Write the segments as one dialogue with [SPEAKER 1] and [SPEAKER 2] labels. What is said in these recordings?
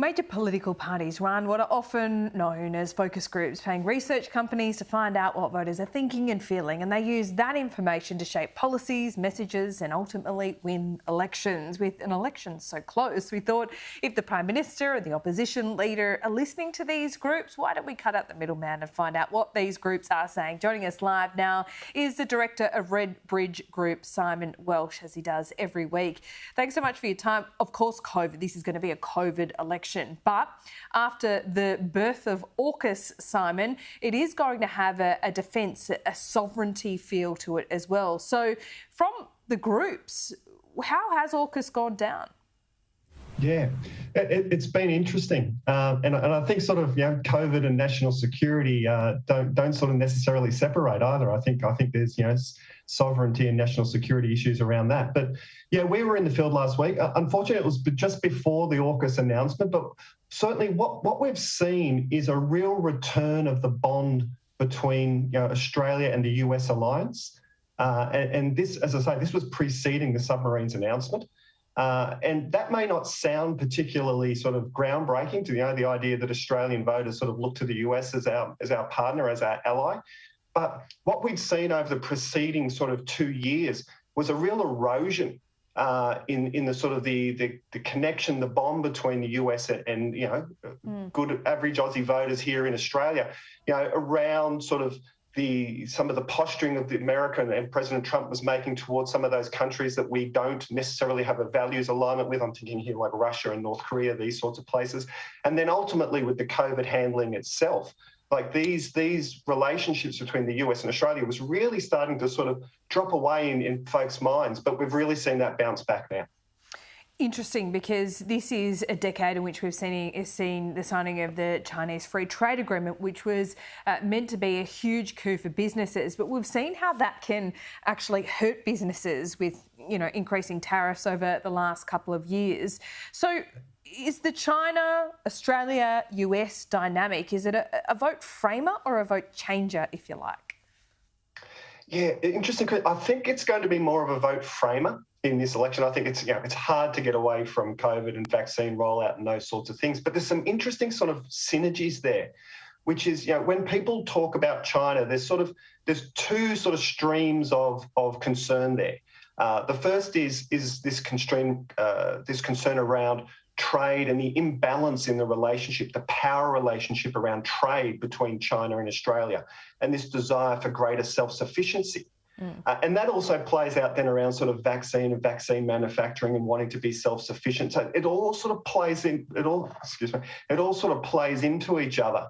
[SPEAKER 1] Major political parties run what are often known as focus groups, paying research companies to find out what voters are thinking and feeling, and they use that information to shape policies, messages and ultimately win elections. With an election so close, we thought if the Prime Minister and the opposition leader are listening to these groups, why don't we cut out the middleman and find out what these groups are saying? Joining us live now is the Director of RedBridge Group, Simon Welsh, as he does every week. Thanks so much for your time. Of course, COVID, this is going to be a COVID election. But after the birth of AUKUS, Simon, it is going to have a defence, a sovereignty feel to it as well. So from the groups, how has AUKUS gone down?
[SPEAKER 2] Yeah, it's been interesting, and I think sort of COVID and national security don't sort of necessarily separate either. I think there's sovereignty and national security issues around that. But yeah, we were in the field last week. Unfortunately, it was just before the AUKUS announcement. But certainly, what we've seen is a real return of the bond between Australia and the US alliance, and this, as I say, this was preceding the submarines announcement. And that may not sound particularly sort of groundbreaking to the idea that Australian voters sort of look to the US as our partner, as our ally. But what we'd seen over the preceding sort of 2 years was a real erosion in the sort of the connection, the bond between the US and good average Aussie voters here in Australia, around sort of some of the posturing of the American and President Trump was making towards some of those countries that we don't necessarily have a values alignment with. I'm thinking here like Russia and North Korea, these sorts of places. And then ultimately with the COVID handling itself, like these relationships between the US and Australia was really starting to sort of drop away in folks' minds, but we've really seen that bounce back now.
[SPEAKER 1] Interesting, because this is a decade in which we've seen the signing of the Chinese Free Trade Agreement, which was meant to be a huge coup for businesses. But we've seen how that can actually hurt businesses with, increasing tariffs over the last couple of years. So is the China, Australia, US dynamic, is it a vote framer or a vote changer, if you like?
[SPEAKER 2] Yeah, interesting. I think it's going to be more of a vote framer in this election. I think it's hard to get away from COVID and vaccine rollout and those sorts of things. But there's some interesting sort of synergies there, which is, when people talk about China, there's two sort of streams of concern there. The first is this concern around trade and the imbalance in the relationship, the power relationship around trade between China and Australia, and this desire for greater self-sufficiency. And that also plays out then around sort of vaccine and vaccine manufacturing and wanting to be self-sufficient. So it all sort of plays into each other.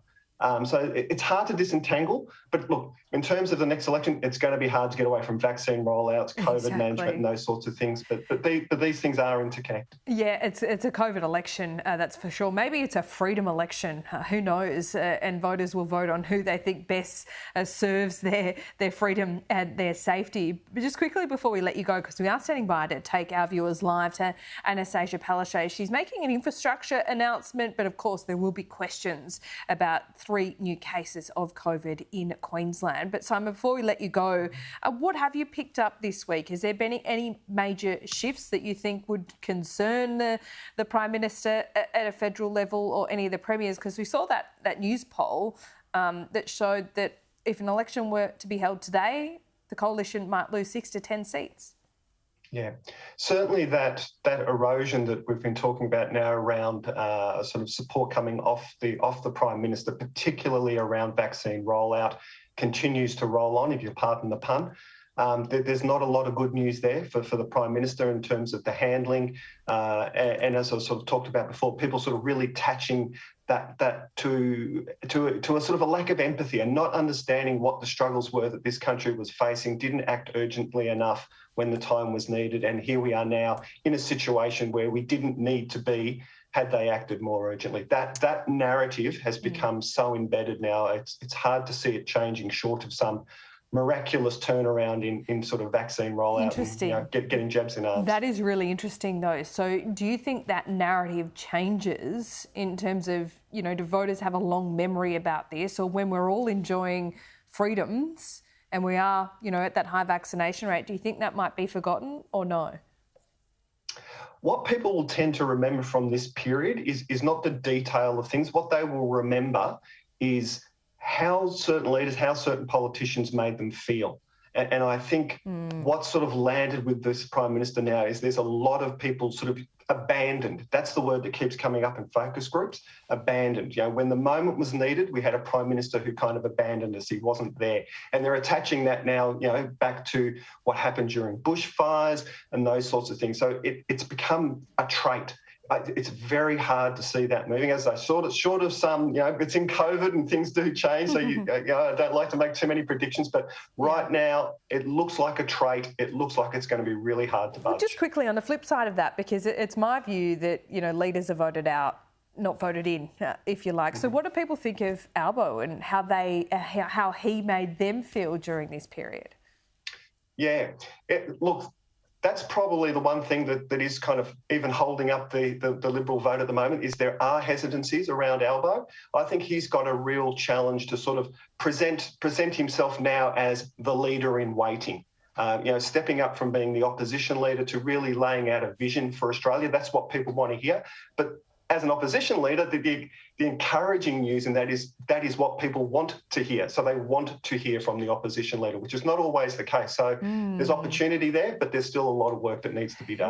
[SPEAKER 2] So it's hard to disentangle. But look, in terms of the next election, it's going to be hard to get away from vaccine rollouts, COVID management and those sorts of things. But these things are interconnected. Yeah,
[SPEAKER 1] it's a COVID election, that's for sure. Maybe it's a freedom election. Who knows? And voters will vote on who they think best serves their freedom and their safety. But just quickly before we let you go, because we are standing by to take our viewers live to Anastasia Palaszczuk. She's making an infrastructure announcement, but of course there will be questions about 3 new cases of COVID in Queensland. But Simon, before we let you go, what have you picked up this week? Has there been any major shifts that you think would concern the Prime Minister at a federal level or any of the premiers? Because we saw that news poll that showed that if an election were to be held today, the coalition might lose 6 to 10 seats.
[SPEAKER 2] Yeah, certainly that erosion that we've been talking about now around sort of support coming off the Prime Minister, particularly around vaccine rollout, continues to roll on, if you pardon the pun. There's not a lot of good news there for the Prime Minister in terms of the handling. And as I sort of talked about before, people sort of really attaching that to a sort of a lack of empathy and not understanding what the struggles were that this country was facing, didn't act urgently enough when the time was needed. And here we are now in a situation where we didn't need to be had they acted more urgently. That narrative has become so embedded now, it's hard to see it changing short of some miraculous turnaround in sort of vaccine rollout.
[SPEAKER 1] Interesting.
[SPEAKER 2] And, getting jabs in arms.
[SPEAKER 1] That is really interesting though. So do you think that narrative changes in terms of, do voters have a long memory about this, or when we're all enjoying freedoms and we are, at that high vaccination rate, do you think that might be forgotten or no?
[SPEAKER 2] What people will tend to remember from this period is not the detail of things. What they will remember is how certain leaders, how certain politicians made them feel. And I think what sort of landed with this Prime Minister now is there's a lot of people sort of abandoned. That's the word that keeps coming up in focus groups, abandoned. You know, when the moment was needed, we had a Prime Minister who kind of abandoned us. He wasn't there. And they're attaching that now, you know, back to what happened during bushfires and those sorts of things. So it's become a trait. It's very hard to see that moving. As I short of some, you know, it's in COVID and things do change. So you know, I don't like to make too many predictions, but right now it looks like a trait. It looks like it's going to be really hard to budge.
[SPEAKER 1] Well, just quickly on the flip side of that, because it's my view that, you know, leaders are voted out, not voted in, if you like. So what do people think of Albo and how he made them feel during this period?
[SPEAKER 2] Yeah, look. That's probably the one thing that is kind of even holding up the Liberal vote at the moment is there are hesitancies around Albo. I think he's got a real challenge to sort of present himself now as the leader in waiting. You know, stepping up from being the opposition leader to really laying out a vision for Australia. That's what people want to hear. But as an opposition leader, the encouraging news in that is what people want to hear. So they want to hear from the opposition leader, which is not always the case. So there's opportunity there, but there's still a lot of work that needs to be done.